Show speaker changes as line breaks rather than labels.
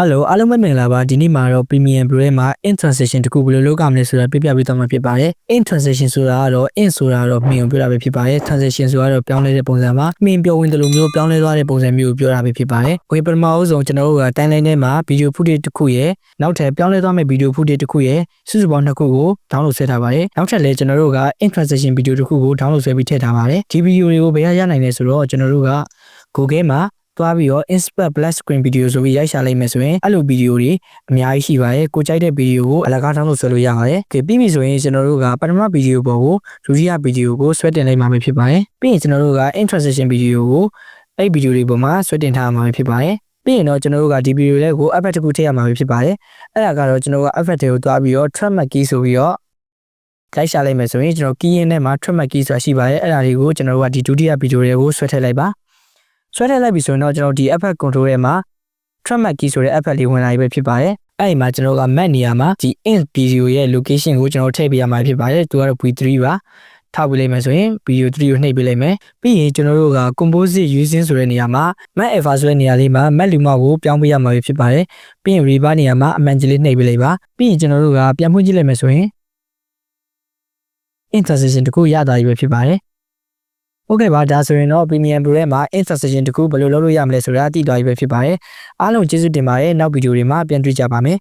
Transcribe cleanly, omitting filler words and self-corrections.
Hello အားလုံးပဲမင်္ဂလာပါဒီနေ့မှာတော့ Premium Pro မှာ in transition တခုဘယ်လိုလုပ်ရမလဲဆိုတာပြပြပေးသွားမှာဖြစ်ပါတယ် in transition ဆိုတာကတော့ in ဆိုတာတော့မှင်ကိုပြောတာပဲဖြစ်ပါတယ် transition ဆိုတာတော့ပြောင်းလဲတဲ့ပုံစံမှာမှင်ပြောင်းဝင်တယ်လို့မျိုးပြောင်းလဲသွားတဲ့ပုံစံမျိုးကိုပြောတာပဲဖြစ်ပါတယ်။ဝင်ပထမအဆုံးကျွန်တော်တို့က timeline ထဲမှာ video footage တစ်ခုရဲ့နောက်ထပ်ပြောင်းလဲသွားမယ့် video footage တစ်ခုရဲ့စုစုပေါင်းနှစ်ခုကို download ဆွဲထားပါတယ်။နောက်ထပ်လည်းကျွန်တော်တို့က in transition video တစ်ခုကို download ဆွဲပြီးထည့်ထားပါတယ်။ဒီ video တွေကိုဘယ်ရနိုင်လဲဆိုတော့ကျွန်တော်တို့က Google မှာသွားပြီးတော့ Inspect Plus Screen Video ဆိုပြီးရိုက်ရှာလိုက်မယ်ဆိုရင်အဲ့လိုဗီဒီယိုတွေအများကြီးရှိပါတယ်ကိုကြိုက်တဲ့ဗီဒီယိုကိုအလကားတောင်းလို့ဆွဲလို့ရပါတယ်။ပြီးပြီဆိုရင်ကျွန်တော်တို့ကပထမဗီဒီယိုပေါ်ကိုဒုတိယဗီဒီယိုကိုဆွဲတင်လိုက်မှာဖြစ်ပါတယ်။ပြီးရင်ကျွန်တော်တို့က in transition ဗီဒီယိုကိုအဲ့ဗီဒီယိုတွေပေါ်မှာဆွဲတင်ထားမှာဖြစ်ပါတယ်။ပြီးရင်တော့ကျွန်တော်တို့ကဒီဗီဒီယိုလေးကို effect တစ်ခုထည့်ရမှာဖြစ်ပါတယ်။အဲ့ဒါကတော့ကျွန်တော်က effect တွေကိုတွားပြီးတော့ trackmark key ဆိုပြီးတော့လိုက်ရှာလိုက်မယ်ဆိုရင်ကျွန်တော် key in ထဲမှာ trackmark key ဆိုတာရှိပါတယ်။အဲ့ဒါတွေကိုကျွန်တော်တို့ကဒီဒုတိယဗီဒီယိုတွေကိုဆွဲထည့်လိုက်ပါဆွဲထည့်လိုက်ပြီဆိုရင်တော့ကျွန်တော်ဒီ effect control ထဲမှာ trackmark key ဆိုတဲ့ effect လေးဝင်လာပြီဖြစ်ပါတယ်။အဲ့ဒီမှာကျွန်တော်က map နေရာမှာဒီ in video ရဲ့ location ကိုကျွန်တော်ထည့်ပေးရမှာဖြစ်ပါတယ်။သူကတော့ V3 ပါ။ထောက်ပေးလိုက်မယ်ဆိုရင် video 3ကိုနှိပ်ပေးလိုက်မယ်။ပြီးရင်ကျွန်တော်တို့က composite using ဆိုတဲ့နေရာမှာ map alpha ဆိုတဲ့နေရာလေးမှာ map လူမကိုပြောင်းပေးရမှာဖြစ်ပါတယ်။ပြီးရင် reverse နေရာမှာအမှန်ကြီးလေးနှိပ်ပေးလိုက်ပါ။ပြီးရင်ကျွန်တော်တို့ကပြန်ဖွင့်ကြည့်လိုက်မယ်ဆိုရင် in transition တခုရတာပြီဖြစ်ပါတယ်။ဟုတ်ကဲ့ပါဒါဆိုရင်တော့ Premium Pro ထဲမှာ in transition တခုဘယ်လိုလုပ်လို့ရမလဲဆိုတာသိသွားပြီပဲဖြစ်ပါတယ်အားလုံးကျေးဇူးတင်ပါတယ်နောက်ဗီဒီယိုတွေမှာပြန်တွေ့ကြပါမယ်